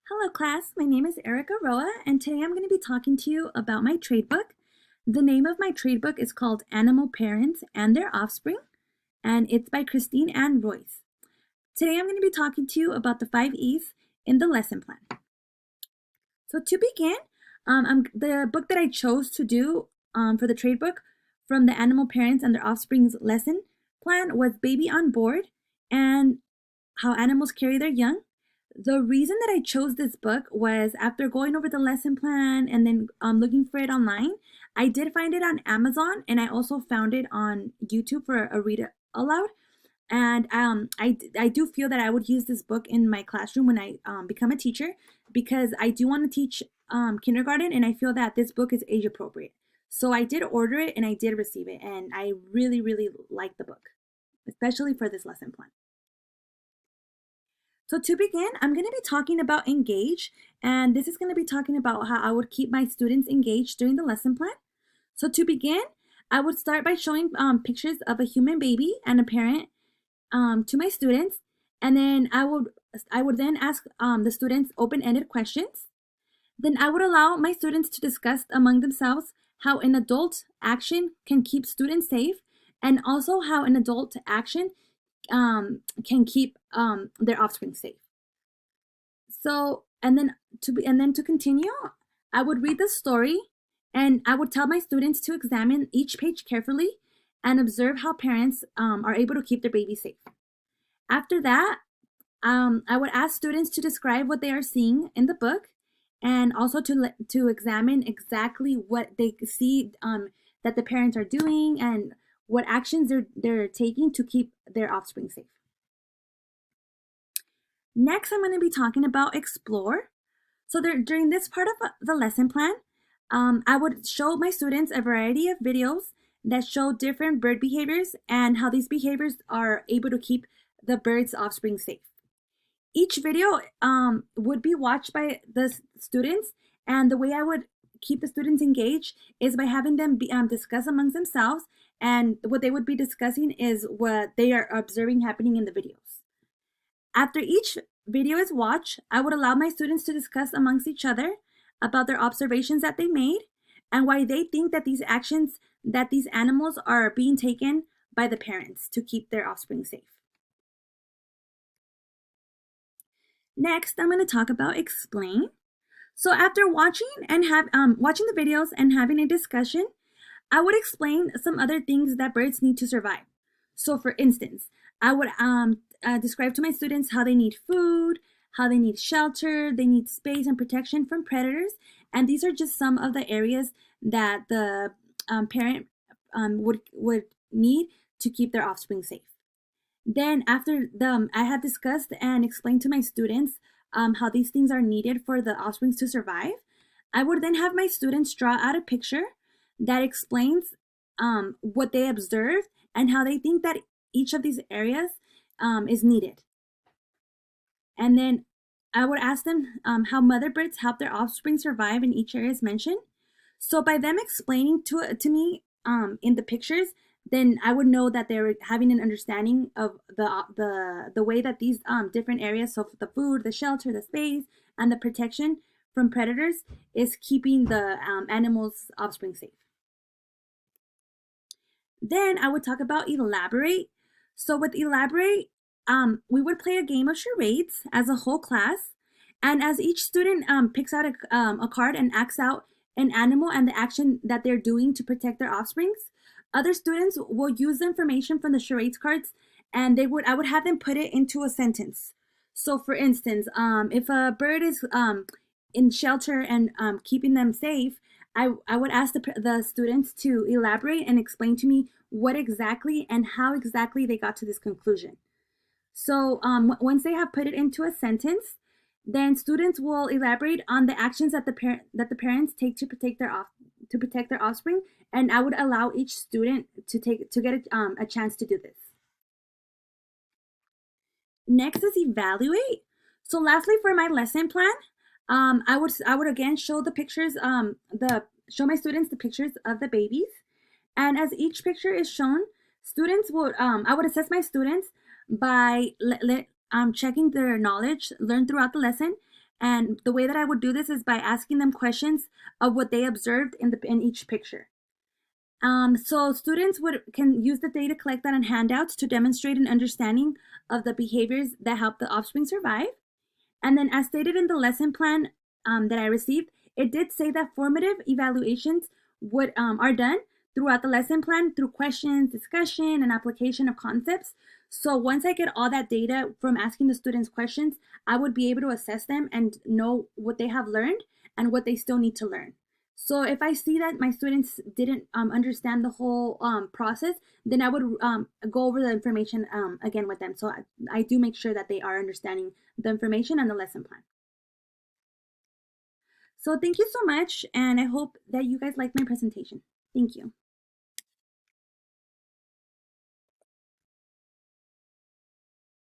Hello class, my name is Erica Roa and today I'm going to be talking to you about my trade book. The name of my trade book is called Animal Parents and Their Offspring and it's by Christine Ann Royce. Today I'm going to be talking to you about the 5 E's in the lesson plan. So to begin, the book that I chose to do for the trade book from the Animal Parents and Their Offspring's lesson plan was Baby on Board and How Animals Carry Their Young. The reason that I chose this book was after going over the lesson plan and then looking for it online, I did find it on Amazon and I also found it on YouTube for a read aloud. And I do feel that I would use this book in my classroom when I become a teacher because I do want to teach kindergarten and I feel that this book is age appropriate. So I did order it and I did receive it and I really, really like the book, especially for this lesson plan. So to begin, I'm going to be talking about engage, and this is going to be talking about how I would keep my students engaged during the lesson plan. So to begin, I would start by showing pictures of a human baby and a parent to my students, and then I would then ask the students open-ended questions. Then I would allow my students to discuss among themselves how an adult action can keep students safe, and also how an adult action can keep their offspring safe. So, and then to continue, I would read the story and I would tell my students to examine each page carefully and observe how parents are able to keep their baby safe. After that, I would ask students to describe what they are seeing in the book and also to examine exactly what they see that the parents are doing and what actions they're taking to keep their offspring safe. Next, I'm going to be talking about explore. So during this part of the lesson plan, I would show my students a variety of videos that show different bird behaviors and how these behaviors are able to keep the bird's offspring safe. Each video would be watched by the students, and the way I would keep the students engaged is by having them discuss amongst themselves, and what they would be discussing is what they are observing happening in the videos. After each video is watched, I would allow my students to discuss amongst each other about their observations that they made and why they think that these actions that these animals are being taken by the parents to keep their offspring safe. Next, I'm going to talk about explain. So after watching watching the videos and having a discussion, I would explain some other things that birds need to survive. So for instance, I would describe to my students how they need food, how they need shelter, they need space and protection from predators. And these are just some of the areas that the parent would need to keep their offspring safe. Then after I have discussed and explained to my students how these things are needed for the offsprings to survive, I would then have my students draw out a picture that explains what they observed and how they think that each of these areas is needed. And then I would ask them how mother birds help their offspring survive in each area as mentioned. So by them explaining to me in the pictures, then I would know that they're having an understanding of the way that these different areas, so the food, the shelter, the space, and the protection from predators is keeping the animals' offspring safe. Then I would talk about elaborate. So with elaborate, we would play a game of charades as a whole class. And as each student picks out a card and acts out an animal and the action that they're doing to protect their offsprings, other students will use the information from the charades cards and I would have them put it into a sentence. So for instance, if a bird is in shelter and keeping them safe, I would ask the students to elaborate and explain to me what exactly and how exactly they got to this conclusion. So once they have put it into a sentence, then students will elaborate on the actions that the parents take to protect their offspring, and I would allow each student to get a chance to do this. Next is evaluate. So lastly, for my lesson plan, I would again show the pictures show my students the pictures of the babies, and as each picture is shown, students would I would assess my students by checking their knowledge learned throughout the lesson And the way that I would do this is by asking them questions of what they observed in each picture. So students can use the data collected on handouts to demonstrate an understanding of the behaviors that help the offspring survive. And then, as stated in the lesson plan that I received, it did say that formative evaluations are done throughout the lesson plan through questions, discussion, and application of concepts. So once I get all that data from asking the students questions, I would be able to assess them and know what they have learned and what they still need to learn. So if I see that my students didn't understand the whole process, then I would go over the information again with them. So I do make sure that they are understanding the information and the lesson plan. So thank you so much, and I hope that you guys like my presentation. Thank you.